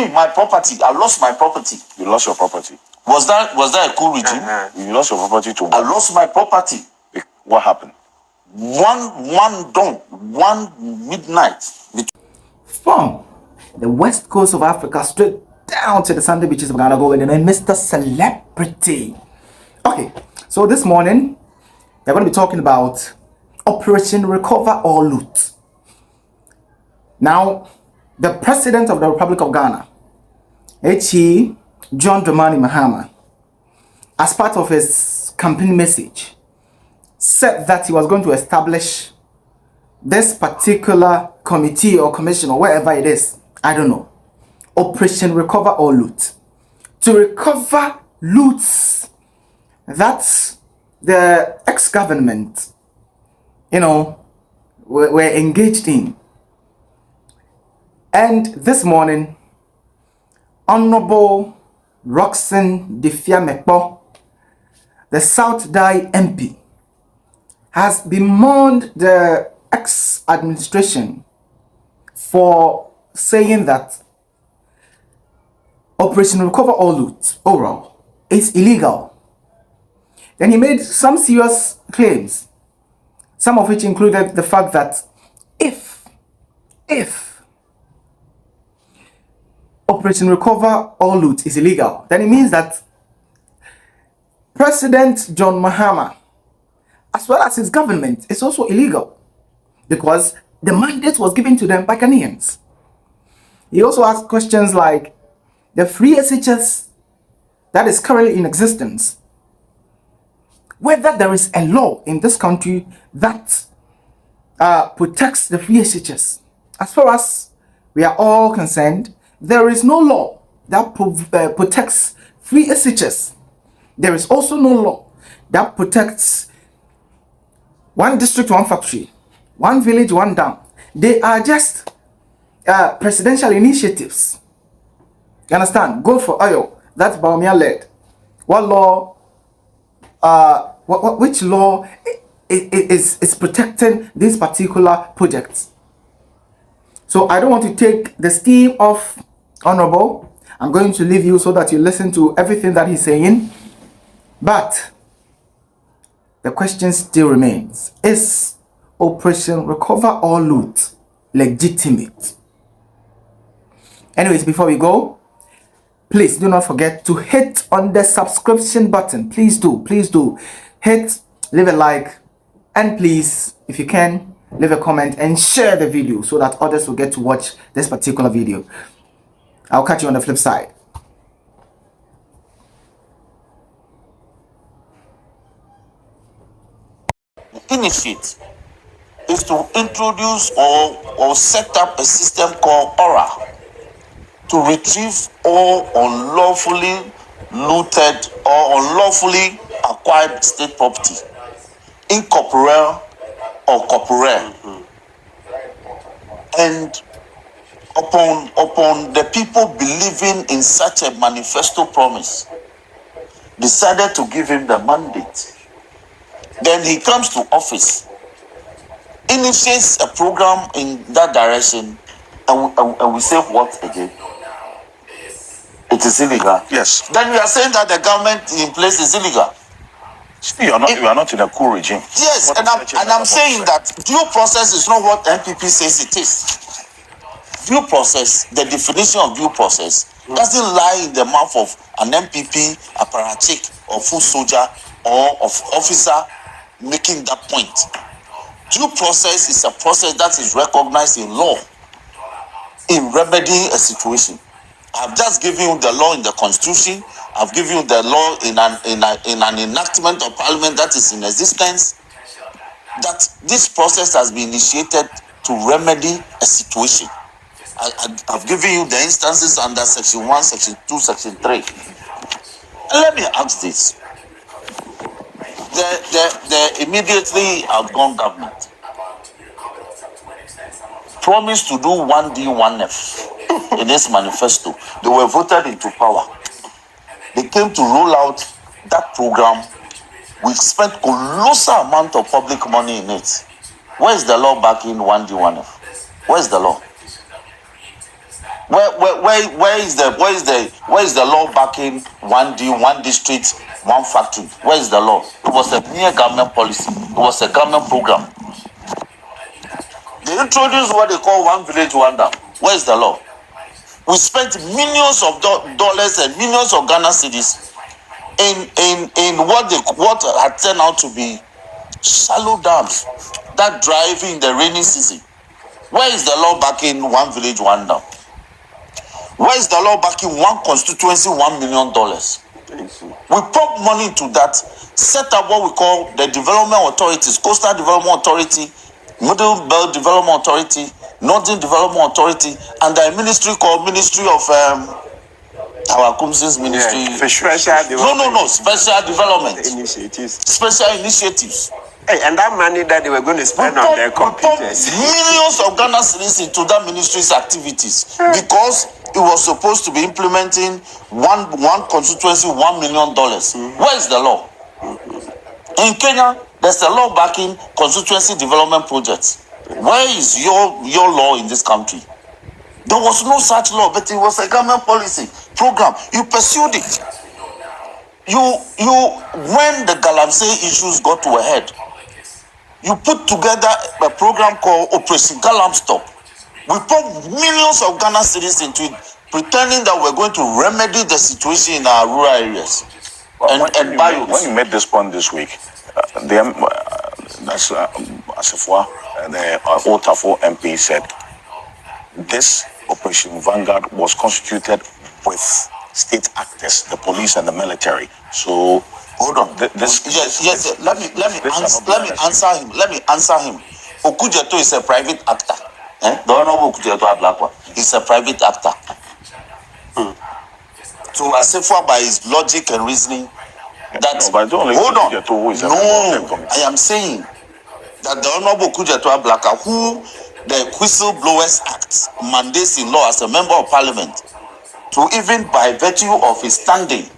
Me, my property. I lost my property. You lost your property. Was that a cool regime? You lost your property to what? I lost my property. What happened? One midnight. From the west coast of Africa straight down to the sandy beaches of Ghana, going in Mr. Celebrity. Okay, so this morning we're going to be talking about Operation Recover or Loot. Now, the President of the Republic of Ghana, H.E. John Dramani Mahama, as part of his campaign message, said that he was going to establish this particular committee or commission or whatever it is, I don't know, Operation Recover or Loot, to recover loots that the ex-government, were engaged in. And this morning, Honorable Rockson Dafeamekpor, the South Dai MP, has bemoaned the ex-administration for saying that Operation Recover or Loot overall is illegal. Then he made some serious claims, some of which included the fact that if Operation Recover or Loot is illegal, then it means that President John Mahama, as well as his government, is also illegal because the mandate was given to them by Ghanaians. He also asked questions like the free SHS that is currently in existence, whether there is a law in this country that protects the free SHS. As far as we are all concerned, there is no law that protects free SHS. There is also no law that protects one district, one factory, one village, one dam. They are just presidential initiatives. You understand? Go for oil. That's Baumia led. What law? Which law is protecting these particular projects? So I don't want to take the steam off Honorable. I'm going to leave you so that you listen to everything that he's saying. But the question still remains: is Operation Recover or Loot legitimate? Anyways, before we go, please do not forget to hit on the subscription button. Please do hit, leave a like, and please, if you can, leave a comment and share the video so that others will get to watch this particular video. I'll catch you on the flip side. Initiate is to introduce or set up a system called ORA to retrieve all unlawfully looted or unlawfully acquired state property, incorporeal or corporeal. And upon the people believing in such a manifesto promise, decided to give him the mandate. Then he comes to office, initiates a program in that direction, and we say what again? It is illegal. Yes. Then we are saying that the government in place is illegal. You are not in a cool regime. Yes, and I'm saying that due process is not what NPP says it is. Due process, the definition of due process, doesn't lie in the mouth of an MPP, a parachick, or full soldier, or of officer making that point. Due process is a process that is recognized in law in remedying a situation. I've just given you the law in the Constitution. I've given you the law in an enactment of Parliament that is in existence. That this process has been initiated to remedy a situation. I've given you the instances under Section 1, Section 2, Section 3. And let me ask this. The immediately outgone government promised to do 1D, 1F in this manifesto. They were voted into power. They came to roll out that program. We spent a colossal amount of public money in it. Where is the law backing 1D, 1F? Where is the law? Where is the law backing one deal, one district, one factory? Where is the law? It was a mere government policy. It was a government program. They introduced what they call one village, one dam. Where is the law? We spent millions of dollars and millions of Ghana cedis in what had turned out to be shallow dams that drive in the rainy season. Where is the law backing one village, one dam? Where is the law backing one constituency, $1 million? We pump money into that, set up what we call the development authorities, Coastal Development Authority, Middle Belt Development Authority, Northern Development Authority, and the ministry called Ministry of our Kumsi's ministry. Special development initiatives. Special initiatives. Hey, and that money that they were going to spend on their computers. Millions of Ghana cedis into that ministry's activities because it was supposed to be implementing one constituency, $1 million. Where is the law? In Kenya, there's a law backing constituency development projects. Where is your law in this country? There was no such law, but it was a government policy program. You pursued it. When the Galamsey issues got to a head, you put together a program called Operation Galamstop. We put millions of Ghana cedis into it, pretending that we're going to remedy the situation in our rural areas. When you made this point this week, that's Asifwa, the Otafo MP said, this Operation Vanguard was constituted with state actors, the police and the military. So hold on. Yes. Let me answer him. Okujeto is a private actor. The Honorable Okujeto Ablakwa is a private actor. So Asifwa, by his logic and reasoning, that hold on. I am saying that the Honorable Okujeto Ablakwa, who the Whistleblowers Act mandates in law as a member of parliament, to even by virtue of his standing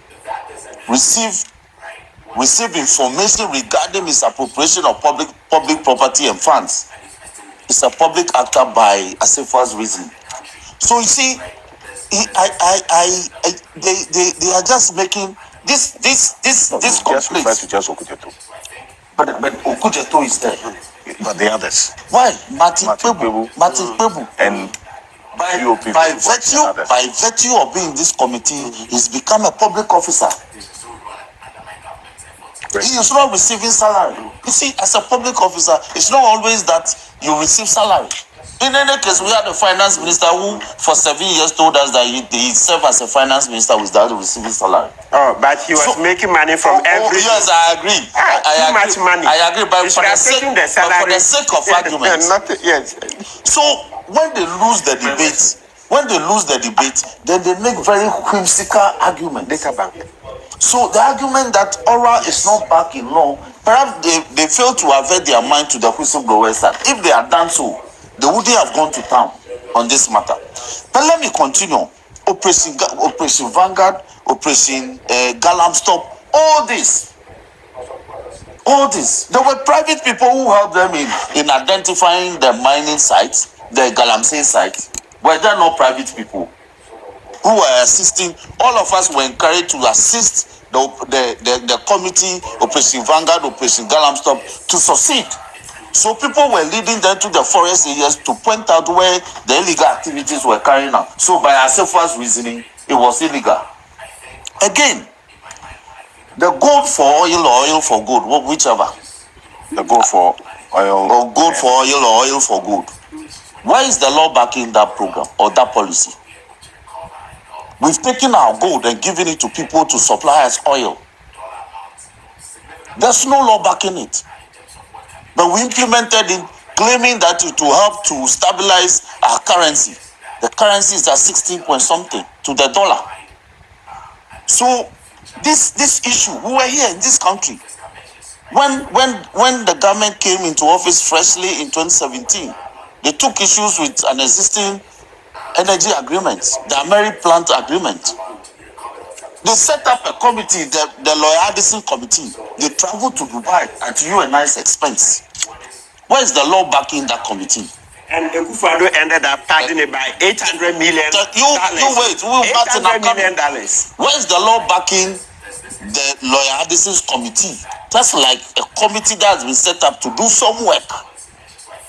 receive information regarding his appropriation of public property and funds. It's a public actor by Asifwa's reason. So you see, they are just making this complaint. But Okujeto is there. But the others. Why? Martin Pebu. And by virtue of being in this committee, he's become a public officer. He is not receiving salary. You see, as a public officer, it's not always that you receive salary. In any case, we had a finance minister who, for 7 years, told us that he served as a finance minister without receiving salary. Oh, but he was making money from every. Yes, I agree. Too much money. I agree, but for the sake of argument. Yes. So when they lose the debate, then they make very whimsical arguments. Data bank. So the argument that oral is not back in law, perhaps they fail to avert their mind to the Whistleblowers Act. If they had done so, they wouldn't have gone to town on this matter. But let me continue. Operation Vanguard, Operation Galamstop, all this. There were private people who helped them in identifying the mining sites, the Galamsey sites. Were there not private people who were assisting? All of us were encouraged to assist the committee, Operation Vanguard, Operation Galamstop, to succeed. So people were leading them to the forest areas to point out where the illegal activities were carrying out. So by Asifwa's reasoning, it was illegal. Again, the gold for oil or oil for gold, whichever. The gold for oil. Or gold for oil or oil for gold. Why is the law backing that program or that policy? We've taken our gold and given it to people to supply as oil. There's no law backing it. But we implemented it, claiming that it will help to stabilize our currency. The currency is at 16 point something to the dollar. So this issue, we were here in this country. When the government came into office freshly in 2017, they took issues with an existing energy agreement, the Ameri Plant Agreement. They set up a committee, the Lawyer Addison Committee. They traveled to Dubai at you and I's expense. Where is the law backing that committee? And Akufo-Addo ended up pardon it by $800 million. You wait, we'll back to $800 million. Where is the law backing the lawyer Addison's committee? That's like a committee that has been set up to do some work.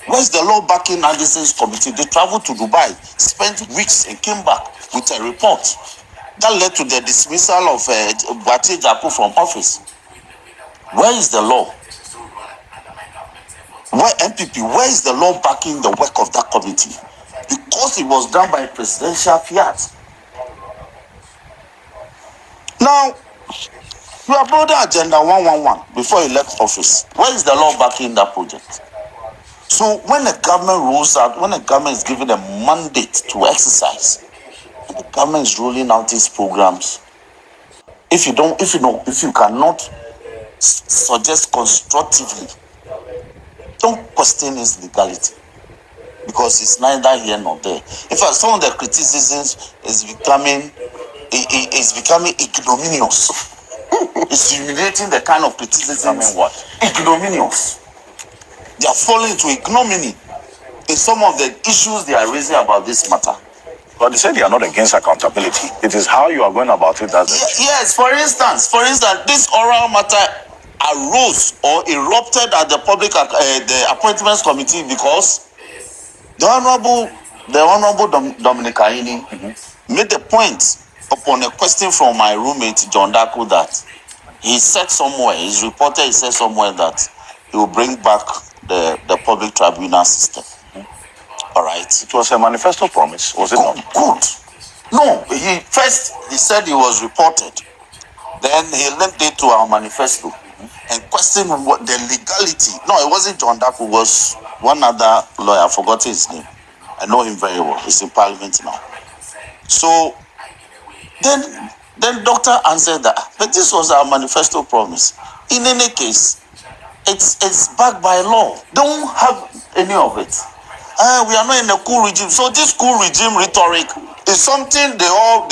Where's the law backing Addison's committee? They traveled to Dubai, spent weeks and came back with a report that led to the dismissal of Bati Jaku from office. Where is the law? Where MPP? Where is the law backing the work of that committee? Because it was done by presidential fiat. Now, you are building Agenda 111 before you left office. Where is the law backing that project? So when the government rules out, when the government is given a mandate to exercise, and the government is rolling out these programs, if you cannot suggest constructively, don't question its legality, because it's neither here nor there. In fact, some of the criticisms is becoming ignominious. It's humiliating, the kind of criticism. What? Ignominious. They are falling into ignominy in some of the issues they are raising about this matter. But they say they are not against accountability. It is how you are going about it. Yes, for instance, this oral matter arose or erupted at the the appointments committee because the honorable Dominic Aini made the point upon a question from my roommate John Daku that he said somewhere, he said somewhere that he will bring back the public tribunal system. All right. It was a manifesto promise, was it not? Good. No, he said he was reported. Then he linked it to our manifesto and questioned what the legality. No, it wasn't John Daku, it was one other lawyer. I forgot his name. I know him very well. He's in parliament now. So then doctor answered that, but this was our manifesto promise. In any case, it's backed by law. Don't have any of it. We are not in a coup regime. So this coup regime rhetoric is something they all.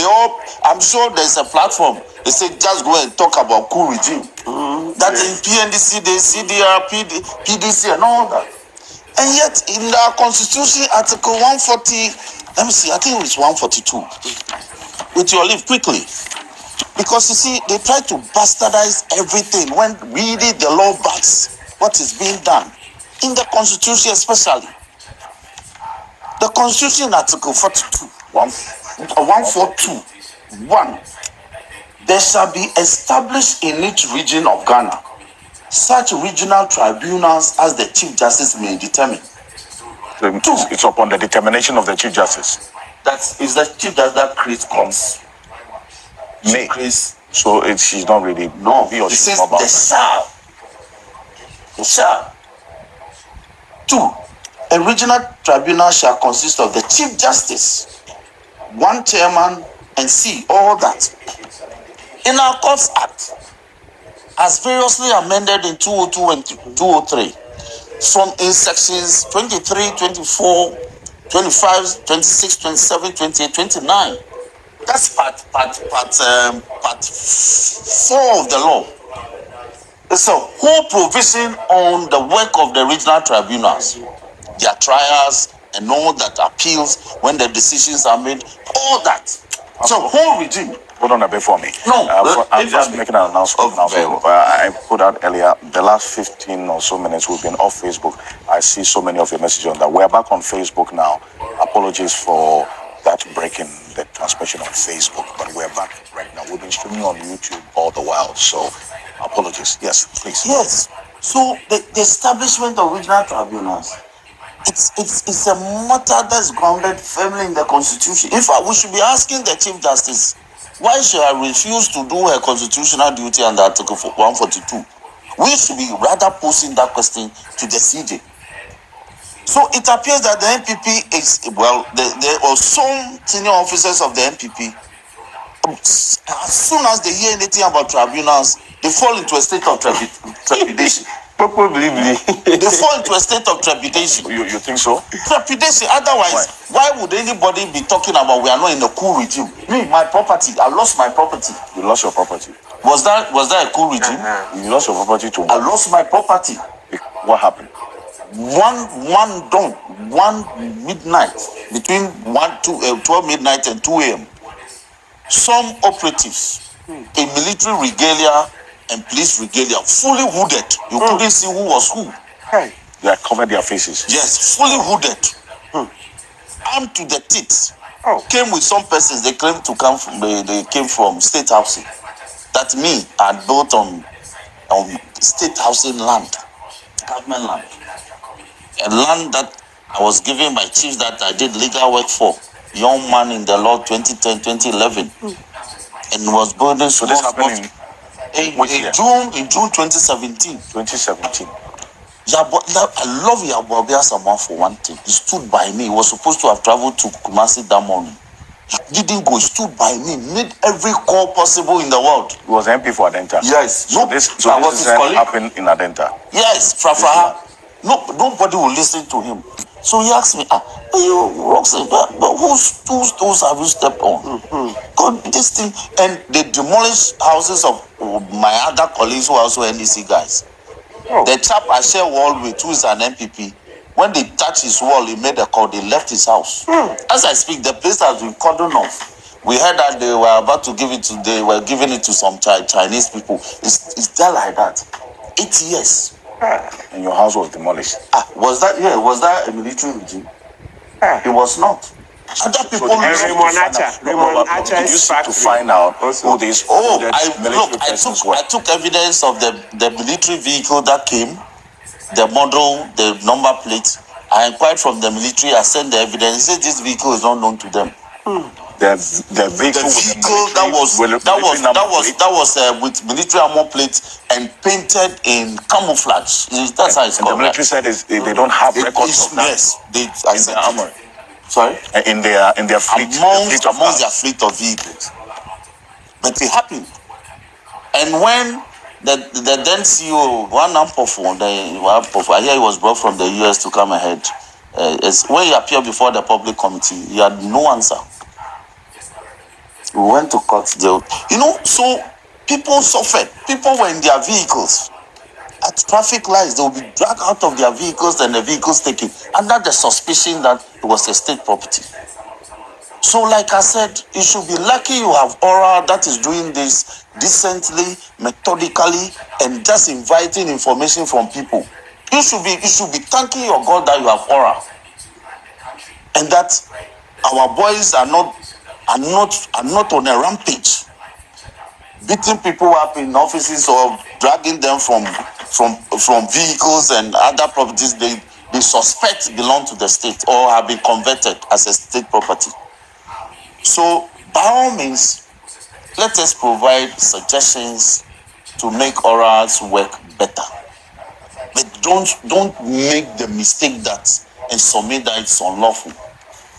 I'm sure there's a platform. They say just go and talk about coup regime. That in PNDC, the CDR, PDC, and all that. And yet in our constitution, Article 140, let me see. I think it's 142. With your leave, quickly. Because you see, they try to bastardize everything when really the law backs what is being done. In the Constitution especially. The Constitution Article 42, 142, 1. There shall be established in each region of Ghana such regional tribunals as the Chief Justice may determine. It's upon the determination of the Chief Justice. That is the Chief Justice that creates courts. May. So she's not really. No, he or it she's says not about the shall. The shall. 2. A regional tribunal shall consist of the Chief Justice, 1 chairman, and C, all that. In our Courts Act, as variously amended in 202 and 203, from in sections 23, 24, 25, 26, 27, 28, 29. That's part 4 of the law. It's a whole provision on the work of the regional tribunals, their trials, and all that appeals when the decisions are made, all that. So whole regime. Hold on a bit for me. No, I'm just making an announcement now. I put out earlier, the last 15 or so minutes we've been off Facebook. I see so many of your messages on that. We're back on Facebook now. Apologies for that breaking the transmission on Facebook, but we're back right now. We've been streaming on YouTube all the while, so apologies. Yes, please. Yes. So the establishment of regional tribunals, it's a matter that's grounded firmly in the Constitution. In fact, we should be asking the Chief Justice, why should I refuse to do her constitutional duty under Article 142? We should be rather posing that question to the CJ. So it appears that the NPP is, there are some senior officers of the NPP, as soon as they hear anything about tribunals, they fall into a state of trepidation. They fall into a state of trepidation. You think so? Trepidation. Otherwise, why would anybody be talking about we are not in a coup regime? Me, my property, I lost my property. You lost your property. Was that a coup regime? You lost your property too. I lost my property. What happened? one midnight, between 12 midnight and 2 a.m. Some operatives in military regalia and police regalia, fully hooded. You couldn't see who was who. Hey. They had covered their faces. Yes, fully hooded. Armed to the teeth. Came with some persons. They claimed to come from. They came from state housing. That me had built on state housing land, government land, a land that I was given by chiefs that I did legal work for. Young man in the law, 2010, 2011, and was building. So this happened in June 2017. 2017. I love Yabobia Sama for one thing. He stood by me. He was supposed to have traveled to Kumasi that morning. He didn't go. He stood by me. Made every call possible in the world. He was MP for Adenta. Yes. So this happened in Adenta. Yes, Frafa. No, nobody will listen to him. So he asked me, you Rockson, but whose toes have you stepped on? God, this thing, and they demolished houses of my other colleagues who are also NDC guys. The chap I share wall with, who is an MPP, when they touched his wall, he made a call, they left his house. As I speak, the place has been cordoned off. We heard that they were about to give it to, they were giving it to some Chinese people. It's there like that. 8 years. And your house was demolished. Was that a military regime? It was not. Other people Raymond Archer you seek to find out who these I took evidence of the military vehicle that came, the model, the number plate. I inquired from the military. I sent the evidence. He said this vehicle is not known to them. The vehicle that was with military armor plate and painted in camouflage. That's how it's called. The military said they don't have records of that. Yes, I said armor. Sorry? In their fleet. Amongst their fleet of vehicles. But it happened. And when the then CEO, one Ampophone, I hear he was brought from the US to come ahead. When he appeared before the public committee, he had no answer. We went to court. So people suffered. People were in their vehicles. At traffic lights, they will be dragged out of their vehicles and the vehicles taken under the suspicion that it was a state property. So, like I said, you should be lucky you have Aura that is doing this decently, methodically, and just inviting information from people. You should be thanking your God that you have Aura, and that our boys are not on a rampage, beating people up in offices or dragging them from vehicles and other properties they suspect belong to the state or have been converted as a state property. So by all means, let us provide suggestions to make orals work better. But don't make the mistake that and submit that it's unlawful.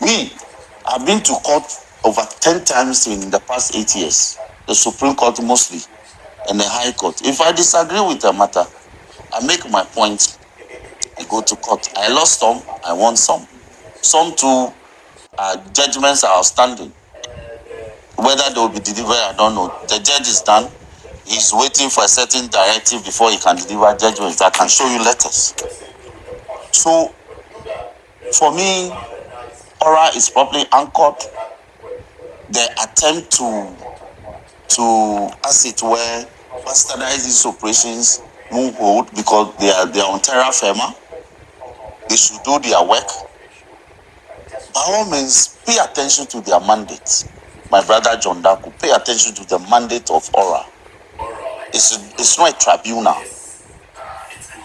I've been to court over 10 times in the past 8 years. The Supreme Court mostly, and the High Court. If I disagree with a matter, I make my point, I go to court. I lost some, I won some. Some too, judgments are outstanding. Whether they will be delivered, I don't know. The judge is done. He's waiting for a certain directive before he can deliver judgments. I can show you letters. So, for me, Aura is properly anchored. The attempt to as it were, bastardize these operations won't hold because they are on terra firma. They should do their work. By all means, pay attention to their mandate. My brother John Daku, pay attention to the mandate of Aura. It's not a tribunal.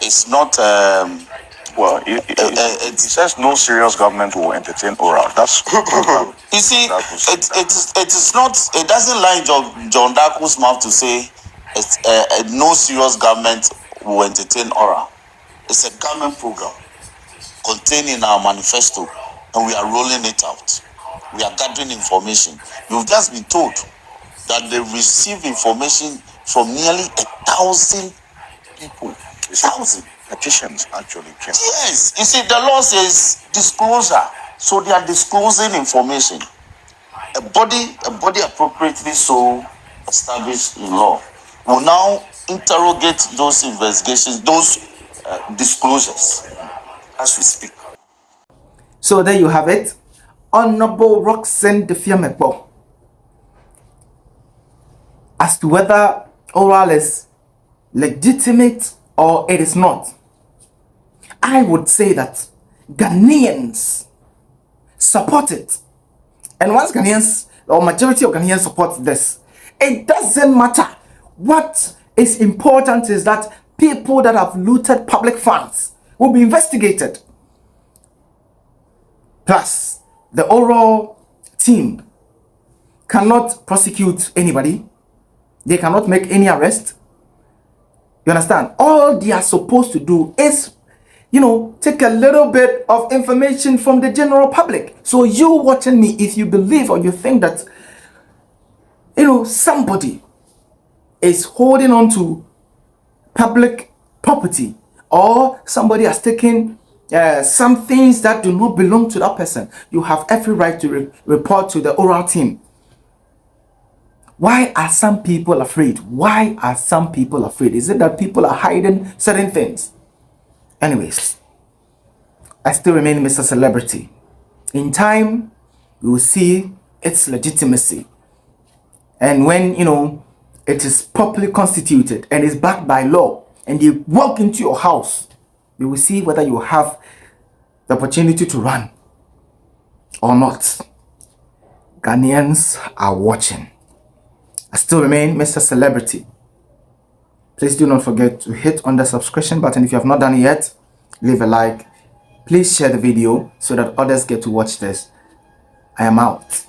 It's not. It says no serious government will entertain Aura. That's you see, it is not. It doesn't lie in John Daku's mouth to say no serious government will entertain Aura. It's a government program contained in our manifesto, and we are rolling it out. We are gathering information. You've just been told that they receive information from nearly 1,000 people. 1,000 petitions actually came. Yes, you see, the law says disclosure, so they are disclosing information. A body appropriately so established in law will now interrogate those investigations, those disclosures, as we speak. So there you have it. Honorable Rockson Dafeamekpor. As to whether oral is legitimate or it is not, I would say that Ghanaians support it. And once Ghanaians, or majority of Ghanaians support this, it doesn't matter. What is important is that people that have looted public funds will be investigated. Plus, the oral team cannot prosecute anybody. They cannot make any arrest. You understand? All they are supposed to do is, take a little bit of information from the general public. So you watching me, if you believe or you think that, somebody is holding on to public property, or somebody has taken some things that do not belong to that person, you have every right to report to the oral team. Why are some people afraid? Why are some people afraid? Is it that people are hiding certain things? Anyways, I still remain Mr. Celebrity. In time, we will see its legitimacy. And when, it is properly constituted and is backed by law, and you walk into your house, you will see whether you have the opportunity to run or not. Ghanaians are watching. I still remain Mr. Celebrity. Please do not forget to hit on the subscription button if you have not done it yet. Leave a like. Please share the video so that others get to watch this. I am out.